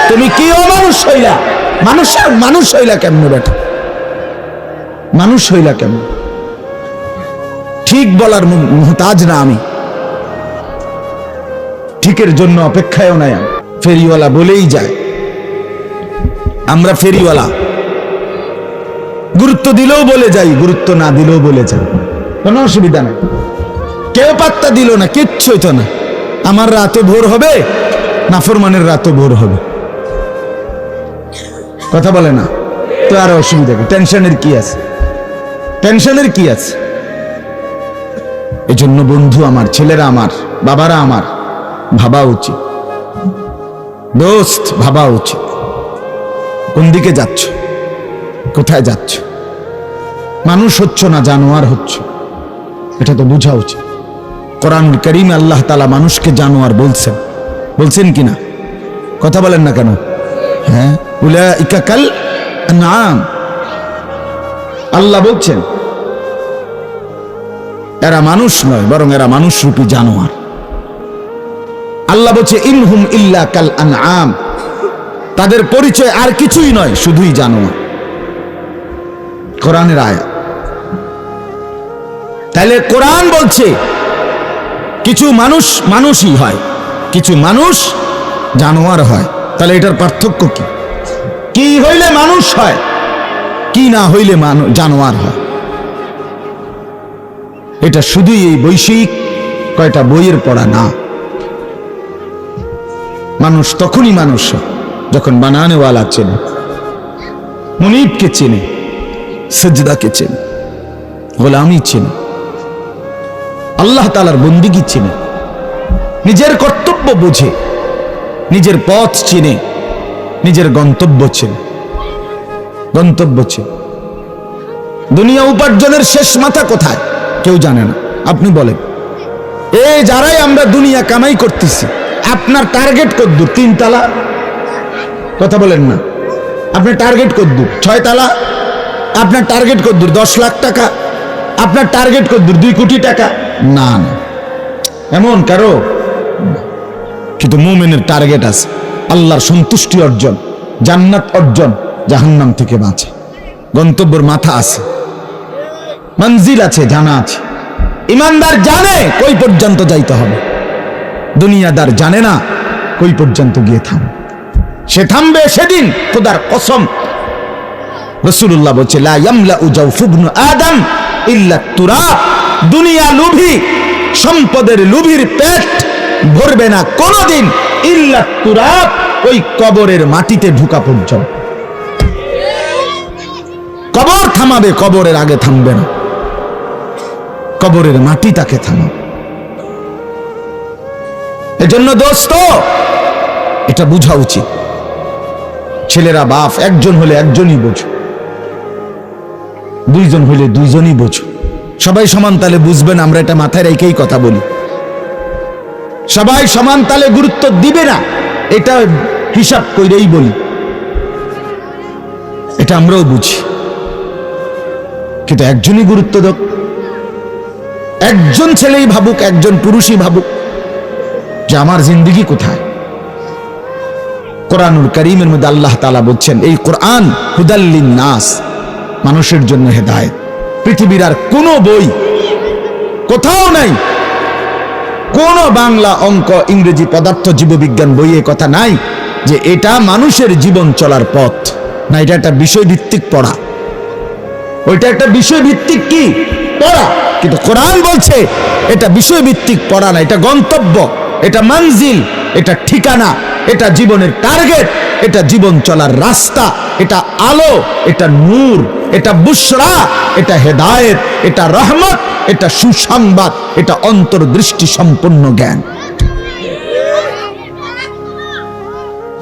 তুমি কি অমানুষ হইলা? মানুষ হইলা কেমনে বেটা? মানুষ হইলা কেমন? ঠিক বলার মুহতাজ না আমি, ঠিকের জন্য অপেক্ষায়ও নাই। ফেরিওয়ালা বলেই যায়, আমরা ফেরিওয়ালা, গুরুত্ব দিলেও বলে যাই, গুরুত্ব না দিলেও বলে যাই, কোনো অসুবিধা নাই। কেউ পাত্তা দিল না, কিচ্ছু হইতো না। আমার রাতে ভোর হবে, নাফরমানের রাতও ভোর হবে, কথা বলে না তো আর অসুবিধা কি? টেনশনের কি আছে? টেনশনের কি আছে? এই জন্য বন্ধু আমার, ছেলেরা আমার, বাবারা আমার, ভাবা উচিত দোস্ত, ভাবা উচিত কোন দিকে যাচ্ছ, কোথায় যাচ্ছ। মানুষ হচ্ছ না জানোয়ার হচ্ছ, এটা তো বোঝা উচিত। কোরআনুল কারীমে আল্লাহ তাআলা মানুষকে জানোয়ার বলছেন কিনা? কথা বলেন না কেন? হ্যাঁ, উলাইকা কাল আনআম, আল্লাহ বলছেন এরা মানুষ নয়, বরং এরা মানুষরূপী জানোয়ার। আল্লাহ বলছে ইনহুম ইল্লা কাল আনআম, তাদের পরিচয় আর কিছুই নয়, শুধুই জানোয়ার। কোরআনের আয়াত। তাহলে কোরআন বলছে কিছু মানুষ মানুষই হয়, কিছু মানুষ জানোয়ার হয়। তাহলে এটার পার্থক্য কি? কি হইলে মানুষ হয়, কি না হইলে জানোয়ার হয়? এটা শুধুই এই বৈষয়িক কয়টা বইয়ের পড়া না। মানুষ তখনই মানুষ হয় যখন বানানেওয়ালা চেনে, মুনিবকে চেনে, সেজদাকে চেনে, গোলামি চেনে, আল্লাহ তাআলার বন্দিগি চেনে, নিজের কর্তব্য বুঝে, নিজের পথ চেনে, নিজের গন্তব্য চেনে। দুনিয়া উপার্জনের শেষ মাথা কোথায় কেউ জানে না। আপনি বলেন, এই যারাই আমরা দুনিয়া কামাই করতেছি, আপনার টার্গেট কদ্দূর? 3 তালা? কথা বলেন না। আপনার টার্গেট কদ্দূর? 6 তালা? আপনার টার্গেট কদ্দূর? 10 লাখ টাকা? আপনার টার্গেট কদ্দূর? 2 কোটি টাকা? না না, এমন কারো। কিন্তু মুমিনের টার্গেট আছে আল্লাহর সন্তুষ্টি অর্জন, জান্নাত অর্জন, জাহান্নাম থেকে বাঁচে। গন্তব্যের মাথা আছে, মঞ্জিল আছে, জানা আছে। ইমানদার জানে কই পর্যন্ত যাইতে হবে, দুনিয়াদার জানে না কই পর্যন্ত গিয়ে থামবে। সে থামবে সেদিন খোদার কসম। রাসূলুল্লাহ বলছে লা ইয়ামলাউ জাওফু ইবনু আদম ইল্লা তুরাব, দুনিয়া লোভী, সম্পদের লোভীর পেট ভরবে না কোনদিন ইল্লা তুরাব, ওই কবরের মাটিতে ঢুকা পর্যন্ত। কবর থামাবে, কবরের আগে থামবে না। কবরের মাটি তাকে থামাও। এজন্য দোস্ত এটা বুঝা উচিত, ছেলেরা বাপ একজন হলে একজনই বোঝো, দুইজন হলে দুইজনই বোঝো। সবাই সমান তালে বুঝবেন, আমরা এটা মাথায় রেখেই কথা বলি। সবাই সমান তালে গুরুত্ব দিবে না, এটা হিসাব কইরেই বলি, এটা আমরাও বুঝি। কিন্তু একজনই গুরুত্ব দাও, একজন ছেলেই ভাবুক, একজন পুরুষই ভাবুক যে আমার জিন্দেগি কোথায়। কোরআনুল কারীমের মধ্যে আল্লাহ তাআলা বলছেন, এই কোরআন হুদাল লিন্নাস, মানুষের জন্য হেদায়েত। পৃথিবীর আর কোনো বই কোথাও নাই, কোন বাংলা, অঙ্ক, ইংরেজি, পদার্থ, জীববিজ্ঞান বইয়ে কথা নাই যে এটা মানুষের জীবন চলার পথ। না, এটা একটা বিষয়ভিত্তিক পড়া, ওইটা একটা বিষয়ভিত্তিক কি পড়া। কিন্তু কোরআন বলছে এটা বিষয়ভিত্তিক পড়া না, এটা গন্তব্য, এটা মানজিল, এটা ঠিকানা, এটা জীবনের টার্গেট, এটা জীবন চলার রাস্তা, এটা আলো, এটা নূর, এটা বুশরা, এটা হেদায়েত, এটা রহমত, এটা সুসংবাদ, এটা অন্তর্দৃষ্টি সম্পন্ন জ্ঞান।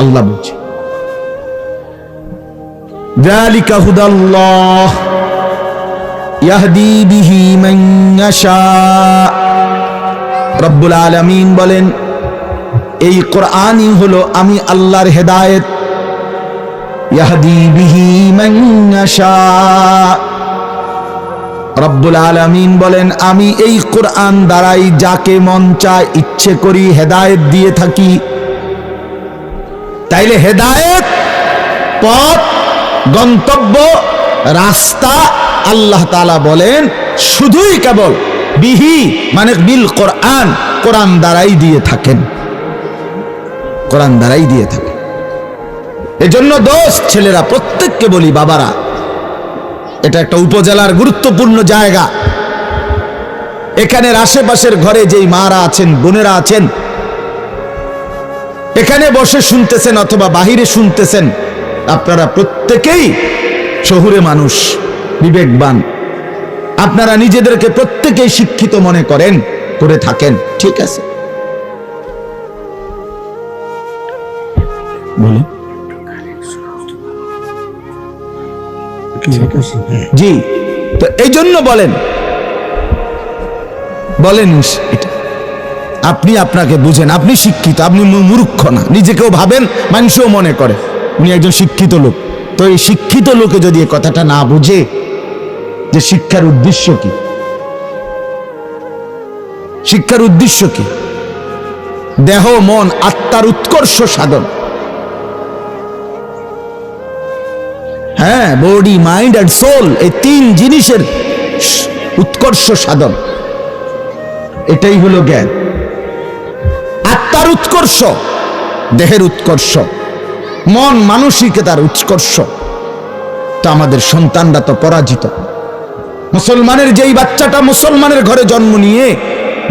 আল্লাহ বলছে যালিকা হুদাল্লাহ ইয়াহদি বিহি মান ইয়াশা। রব্বুল আলামিন বলেন এই কোরআনই হলো আমি আল্লাহর হেদায়েত। ইয়াহদি বিহি মান ইয়াশা, রব্বুল আলামিন বলেন আমি এই কোরআন দ্বারাই যাকে মন চায় ইচ্ছে করি হেদায়েত দিয়ে থাকি। তাইলে হেদায়েত, পথ, গন্তব্য, রাস্তা আল্লাহ তাআলা বলেন শুধুই কেবল বিহি মানে বিল কোরআন, কোরআন দ্বারাই দিয়ে থাকেন, কোরআন দ্বারাই দিয়ে থাকে। এজন্য দোস্ত ছেলেরা প্রত্যেককে বলি, বাবারা, এটা একটা উপজেলার গুরুত্বপূর্ণ জায়গা। এখানের আশেপাশের ঘরে যেই মারা আছেন, বোনেরা আছেন, এখানে বসে শুনতেছেন অথবা বাহিরে শুনতেছেন, আপনারা প্রত্যেকেই শহুরে মানুষ, বিবেকবান। আপনারা নিজেদেরকে প্রত্যেকেই শিক্ষিত মনে করেন, করে থাকেন, ঠিক আছে। বলি জি, তো এই জন্য বলেন এটা আপনি আপনাকে বুঝেন, আপনি শিক্ষিত, আপনি মূর্খ না। নিজেকেও ভাবেন, মানুষও মনে করে উনি একজন শিক্ষিত লোক। তো এই শিক্ষিত লোকে যদি এই কথাটা না বুঝে যে শিক্ষার উদ্দেশ্য কি, শিক্ষার উদ্দেশ্য কি, দেহ, মন, আত্মার উৎকর্ষ সাধন। হ্যাঁ, বডি, মাইন্ড এন্ড সোল, এই তিন জিনিসের উৎকর্ষ সাধন, এটাই হলো জ্ঞান। আত্মার উৎকর্ষ, দেহের উৎকর্ষ, মন মানসিকতার উৎকর্ষ। তো আমাদের সন্তানরা তো পরাজিত। মুসলমানের যেই বাচ্চাটা মুসলমানের ঘরে জন্ম নিয়ে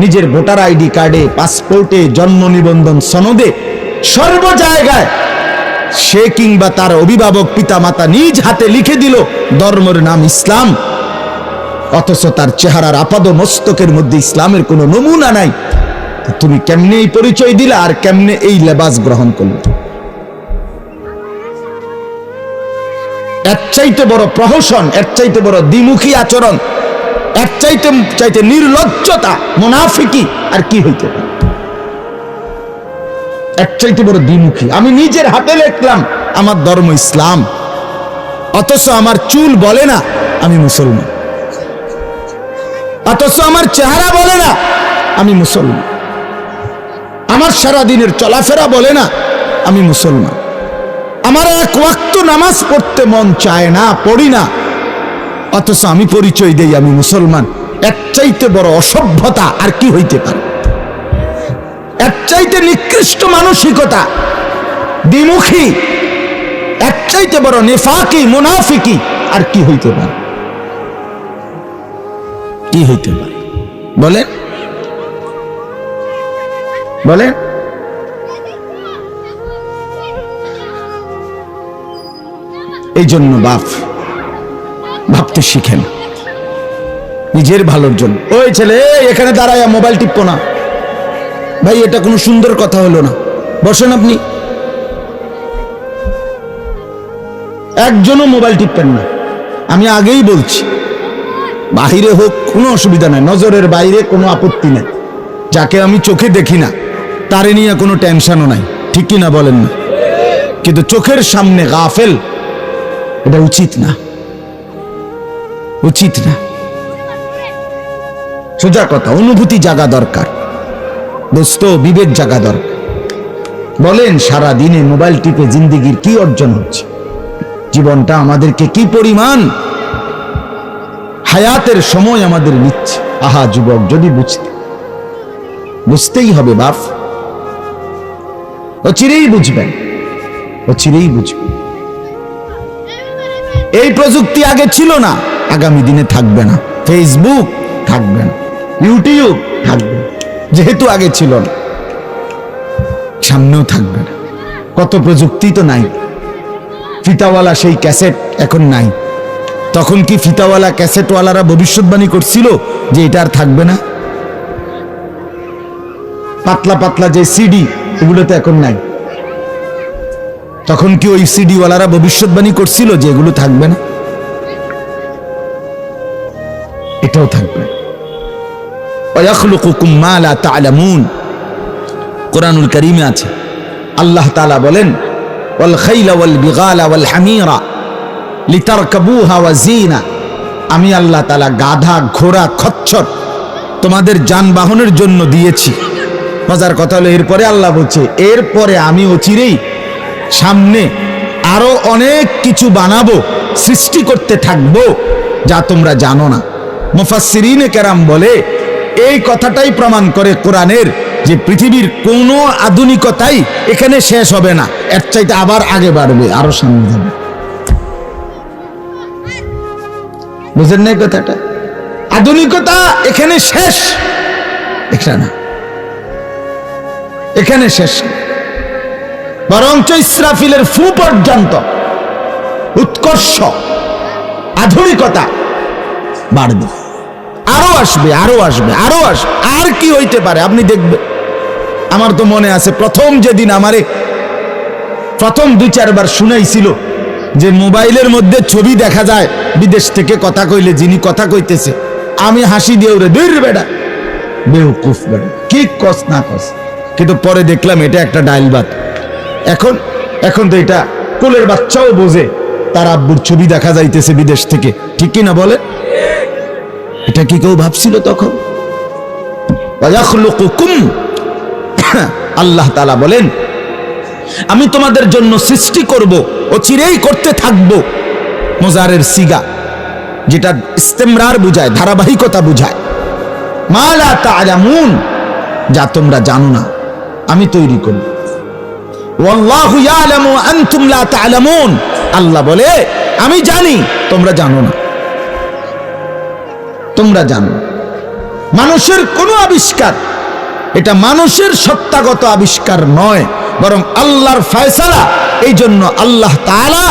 নিজের ভোটার আইডি কার্ডে, পাসপোর্টে, জন্ম নিবন্ধন সনদে, সর্ব জায়গায় সে কিংবা তার অভিভাবক পিতা মাতা নিজ হাতে লিখে দিল ধর্মের নাম ইসলাম, অথচ তার চেহারার আপাদ মস্তকের মধ্যে ইসলামের কোনো নমুনা নাই। তুমি কেমনে এই পরিচয় দিলা আর কেমনে এই লেবাস গ্রহণ করলে? এর চাইতে বড় প্রহসন, এর চাইতে বড় দ্বিমুখী আচরণ, এর চাইতে নির্লজ্জতা, মুনাফিকি আর কি হইতে পারে? এর চাইতে বড় দ্বিমুখী। আমি নিজের হাতে লিখলাম আমার ধর্ম ইসলাম, অথচ আমার চুল বলে না আমি মুসলমান, অথচ আমার চেহারা বলে না আমি মুসলমান, আমার সারাদিনের চলাফেরা বলে না আমি মুসলমান, আমার এক ওয়াক্ত নামাজ পড়তে মন চায় না, পড়ি না, অথচ আমি পরিচয় দেই আমি মুসলমান। এর চাইতে বড় অসভ্যতা আর কি হইতে পারে? এর চাইতে নিকৃষ্ট মানসিকতা, দ্বিমুখী, এর চাইতে বড় নিফাকি, মুনাফিকি আর কি হইতে পারে? কি হইতে পারে বলেন? বলেন। এই জন্য ভাবতে শিখেন, নিজের ভালোর জন্য। ওই ছেলে, এখানে দাঁড়ায় মোবাইল টিপো না ভাই, এটা কোনো সুন্দর কথা হলো না। বসেন আপনি, একজনও মোবাইল টিপবেন না। আমি আগেই বলছি, বাহিরে হোক কোনো অসুবিধা নাই, নজরের বাইরে কোনো আপত্তি নেই। যাকে আমি চোখে দেখি না তারে নিয়ে কোনো টেনশনও নাই, ঠিক কি না বলেন না? কিন্তু চোখের সামনে গাফেল, এটা উচিত না, উচিত না। সোজা কথা, অনুভূতি জাগা দরকার দোস্ত, বিবেক জাগা দরকার। বলেন, সারা দিনে মোবাইল টিপে জিন্দেগির কি অর্জন হচ্ছে? জীবনটা আমাদেরকে কি পরিমাণ হায়াতের সময় আমাদের নিচ্ছে। আহা যুবক, যদি বুঝতেই হবে বাপ, অচিরেই বুঝবেন, অচিরেই বুঝবেন। এই প্রযুক্তি আগে ছিল না, আগামী দিনে থাকবে না। ফেসবুক থাকবে না, ইউটিউব থাকবে না, যেহেতু আগে ছিল না, সামনেও থাকবে না। কত প্রযুক্তি তো নাই। ফিতাওয়ালা সেই ক্যাসেট এখন নাই। তখন কি ফিতাওয়ালা ক্যাসেটওয়ালারা ভবিষ্যৎবাণী করছিল যে এটা আর থাকবে না? পাতলা পাতলা যে সিডি, এগুলো তো এখন নাই। তখন কি ওই সিডিওয়ালারা ভবিষ্যৎবাণী করছিল যে এগুলো থাকবে না? এটাও থাকবে। ওয়াখলুকুকুম মা লা তা'লামুন, কোরআনুল কারীমে আছে। আল্লাহ তাআলা বলেন, ওয়াল খাইলা ওয়াল বিগালা ওয়াল হামিরা লিতারকাবুহা ওয়া জিনা। আমি আল্লাহ তাআলা গাধা, ঘোড়া, খচ্চর তোমাদের যানবাহনের জন্য দিয়েছি। মজার কথা হলো, এরপরে আল্লাহ বলছে, এরপরে আমি অচিরেই সামনে আরো অনেক কিছু বানাবো, সৃষ্টি করতে থাকবো যা তোমরা জানো না। মুফাসসিরিনে কেরাম বলে, এই কথাটাই প্রমাণ করে কোরআনের যে পৃথিবীর কোনো আধুনিকতাই এখানে শেষ হবে না, এর চাইতে আবার আগে বাড়বে, আরো সামনে যাবে। বুঝেন না কথাটা? আধুনিকতা এখানে শেষ, এখানে না, এখানে শেষ। বরঞ্চ ইসরাফিলের ফু পর্যন্ত উৎকর্ষ আধুনিকতা বাড়বে, আরো আসবে, আরো আসবে, আরো আসবে। আর কি হইতে পারে আপনি দেখবেন। আমার তো মনে আছে, প্রথম যেদিন আমারে প্রথম 2-4 বার শুনাইছিল যে মোবাইলের মধ্যে ছবি দেখা যায়, বিদেশ থেকে কথা কইলে যিনি কথা কইতেছে, আমি হাসি দিয়ে ওরে, দূর বেটা, বেউকুফ বেটা, কি কস না কস। কিন্তু পরে দেখলাম এটা একটা ডাইল ভাত। এখন তো এটা কোলের বাচ্চাও বোঝে তার আব্বুর ছবি দেখা যাইতেছে বিদেশ থেকে, ঠিক কি না বলে? এটা কি কেউ ভাবছিল তখন? আল্লাহ তাআলা বলেন, আমি তোমাদের জন্য সৃষ্টি করব, অচিরেই করতে থাকব। মুজারের সিগা, যেটা ইস্তেমরার বুঝায়, ধারাবাহিকতা বুঝায়। মা লা তা'লামুন, যা তোমরা জানো না আমি তৈরি করব। ওয়াল্লাহু ইয়ালামু আনতুম লা তা'লামুন, আল্লাহ বলে আমি জানি তোমরা জানো না, তোমরা জানো। মানুষের কোন আবিষ্কার, এটা মানুষের সত্তাগত আবিষ্কার নয়, বরং আল্লাহর ফয়সালা। এই জন্য আল্লাহ তাআলা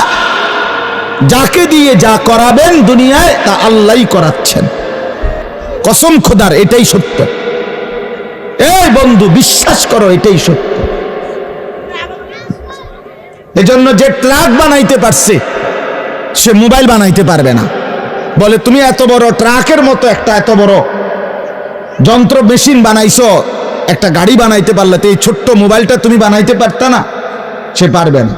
যাকে দিয়ে যা করাবেন দুনিয়ায় তা আল্লাহই করাচ্ছেন। কসম খোদার, এটাই সত্য। এই বন্ধু, বিশ্বাস করো, এটাই সত্য। এজন্য যে ট্রাক বানাইতে পারছে সে মোবাইল বানাইতে পারবে না। বলে, তুমি এত বড় ট্রাকের মতো একটা এত বড় যন্ত্র মেশিন বানাইছো, একটা গাড়ি বানাইতে পারলে তো এই ছোট্ট মোবাইলটা তুমি বানাইতে পারতা না? সে পারবে না।